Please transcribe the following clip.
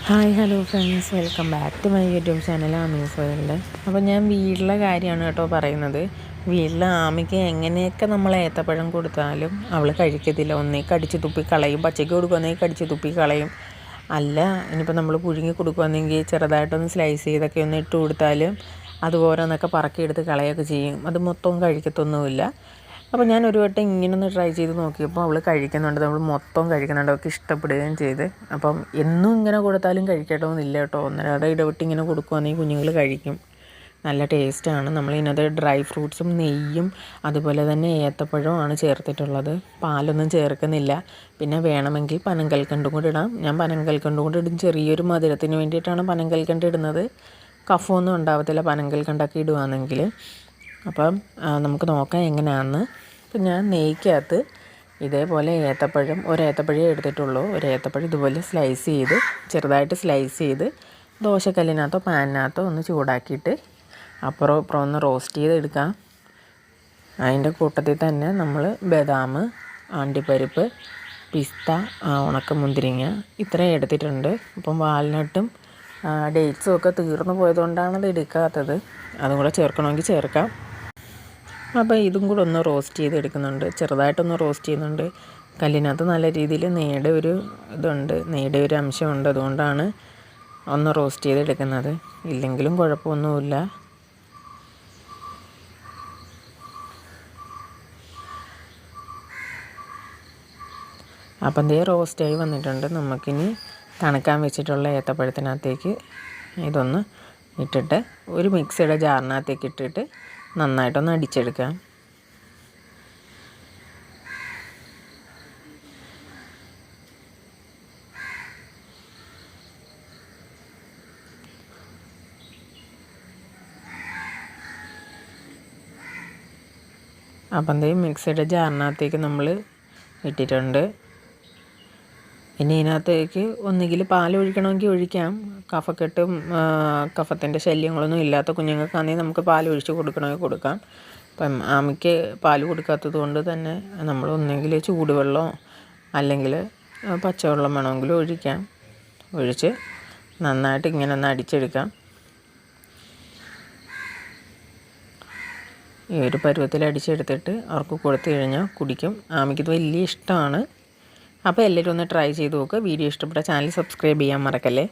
Hi hello friends, welcome back to my YouTube channel Aamis world. അപ്പോൾ ഞാൻ വീട്ടിലെ കാര്യമാണ് കേട്ടോ പറയുന്നത്. വീട്ടിലെ ആമിക്ക് എങ്ങനെയൊക്കെ നമ്മൾ ഏത്തപ്പഴം കൊടുത്താലും അവൾ കഴിക്കത്തില്ല. ഒന്നേ കടിച്ച് തുപ്പി കളയും, പച്ചയ്ക്ക് കൊടുക്കുവാണെങ്കിൽ കടിച്ച് തുപ്പി കളയും. അല്ല ഇനിയിപ്പോൾ നമ്മൾ പുഴുങ്ങി കൊടുക്കുകയാണെങ്കിൽ ചെറുതായിട്ടൊന്ന് സ്ലൈസ് ചെയ്തൊക്കെ ഒന്ന് ഇട്ട് കൊടുത്താലും അതുപോലെ എന്നൊക്കെ പറക്കിയെടുത്ത് കളയൊക്കെ ചെയ്യും. അത് മൊത്തവും കഴിക്കത്തൊന്നുമില്ല. അപ്പോൾ ഞാൻ ഒരു വട്ടം ഇങ്ങനൊന്ന് ട്രൈ ചെയ്ത് നോക്കിയപ്പോൾ അവൾ കഴിക്കുന്നുണ്ട്, അവൾ മൊത്തം കഴിക്കുന്നുണ്ട്, അവൾക്ക് ഇഷ്ടപ്പെടുകയും ചെയ്ത്. അപ്പം എന്നും ഇങ്ങനെ കൊടുത്താലും കഴിക്കണമെന്നില്ല കേട്ടോ. ഒന്നരാടെ ഇടവിട്ട് ഇങ്ങനെ കൊടുക്കുകയാണെങ്കിൽ കുഞ്ഞുങ്ങൾ കഴിക്കും. നല്ല ടേസ്റ്റാണ്. നമ്മളിതിനകത്ത് ഡ്രൈ ഫ്രൂട്ട്സും നെയ്യും അതുപോലെ തന്നെ ഏത്തപ്പഴവുമാണ് ചേർത്തിട്ടുള്ളത്. പാലൊന്നും ചേർക്കുന്നില്ല. പിന്നെ വേണമെങ്കിൽ പനങ്കൽക്കണ്ടും കൂടി ഇടാം. ഞാൻ പനങ്കൽക്കണ്ടും കൂടി ഇടും. ചെറിയൊരു മധുരത്തിന് വേണ്ടിയിട്ടാണ് പനങ്കൽക്കണ്ട് ഇടുന്നത്. കഫമൊന്നും ഉണ്ടാവത്തില്ല പനങ്കൽക്കണ്ടൊക്കെ ഇടുകയാണെങ്കിൽ. അപ്പം നമുക്ക് നോക്കാം എങ്ങനെയാണെന്ന്. ഇപ്പം ഞാൻ നെയ്ക്കകത്ത് ഇതേപോലെ ഒരേത്തപ്പഴമേ എടുത്തിട്ടുള്ളൂ. ഒരേത്തപ്പഴം ഇതുപോലെ ചെറുതായിട്ട് സ്ലൈസ് ചെയ്ത് ദോശക്കല്ലിനകത്തോ പാനിനകത്തോ ഒന്ന് ചൂടാക്കിയിട്ട് അപ്പുറം ഇപ്പുറം ഒന്ന് റോസ്റ്റ് ചെയ്തെടുക്കാം. അതിൻ്റെ കൂട്ടത്തിൽ തന്നെ നമ്മൾ ബദാം, അണ്ടിപ്പരിപ്പ്, പിസ്ത, ഉണക്കമുന്തിരിങ്ങ ഇത്രയും എടുത്തിട്ടുണ്ട്. അപ്പം വാൽനട്ടും ഡേറ്റ്സും ഒക്കെ തീർന്നു പോയതുകൊണ്ടാണ് അത് എടുക്കാത്തത്. അതും കൂടെ ചേർക്കണമെങ്കിൽ ചേർക്കാം. അപ്പോൾ ഇതും കൂടെ ഒന്ന് റോസ്റ്റ് ചെയ്തെടുക്കുന്നുണ്ട്. ചെറുതായിട്ടൊന്ന് റോസ്റ്റ് ചെയ്യുന്നുണ്ട്. കല്ലിനകത്ത് നല്ല രീതിയിൽ നെയ്യുടെ ഒരു അംശമുണ്ട്. അതുകൊണ്ടാണ് ഒന്ന് റോസ്റ്റ് ചെയ്തെടുക്കുന്നത്. ഇല്ലെങ്കിലും കുഴപ്പമൊന്നുമില്ല. അപ്പം ദേ റോസ്റ്റായി വന്നിട്ടുണ്ട്. നമുക്കിനി തണുക്കാൻ വെച്ചിട്ടുള്ള ഏത്തപ്പഴത്തിനകത്തേക്ക് ഇതൊന്ന് ഇട്ടിട്ട് ഒരു മിക്സിയുടെ ജാറിനകത്തേക്ക് ഇട്ടിട്ട് നന്നായിട്ടൊന്ന് അടിച്ചെടുക്കാം. അപ്പം മിക്സിയുടെ ജാറിനകത്തേക്ക് നമ്മൾ ഇട്ടിട്ടുണ്ട്. ഇനി ഇതിനകത്തേക്ക് ഒന്നുകിൽ പാൽ ഒഴിക്കണമെങ്കിൽ ഒഴിക്കാം. കഫത്തിൻ്റെ ശല്യങ്ങളൊന്നും ഇല്ലാത്ത കുഞ്ഞുങ്ങൾക്കാണെങ്കിൽ നമുക്ക് പാൽ ഒഴിച്ച് കൊടുക്കണമെങ്കിൽ കൊടുക്കാം. അപ്പം ആമിക്ക് പാൽ കൊടുക്കാത്തത് കൊണ്ട് തന്നെ നമ്മൾ ഒന്നെങ്കിൽ ചൂടുവെള്ളമോ അല്ലെങ്കിൽ പച്ചവെള്ളം വേണമെങ്കിലും ഒഴിച്ച് നന്നായിട്ട് ഇങ്ങനെ ഒന്ന് അടിച്ചെടുക്കാം. ഈ ഒരു പരുവത്തിൽ അടിച്ചെടുത്തിട്ട് അവർക്ക് കൊടുത്തു കഴിഞ്ഞാൽ കുടിക്കും. ആമിക്കിത് വലിയ ഇഷ്ടമാണ്. അപ്പോൾ എല്ലാവരും ഒന്ന് ട്രൈ ചെയ്ത് നോക്കുക. വീഡിയോ ഇഷ്ടപ്പെട്ട ചാനൽ സബ്സ്ക്രൈബ് ചെയ്യാൻ മറക്കല്ലേ.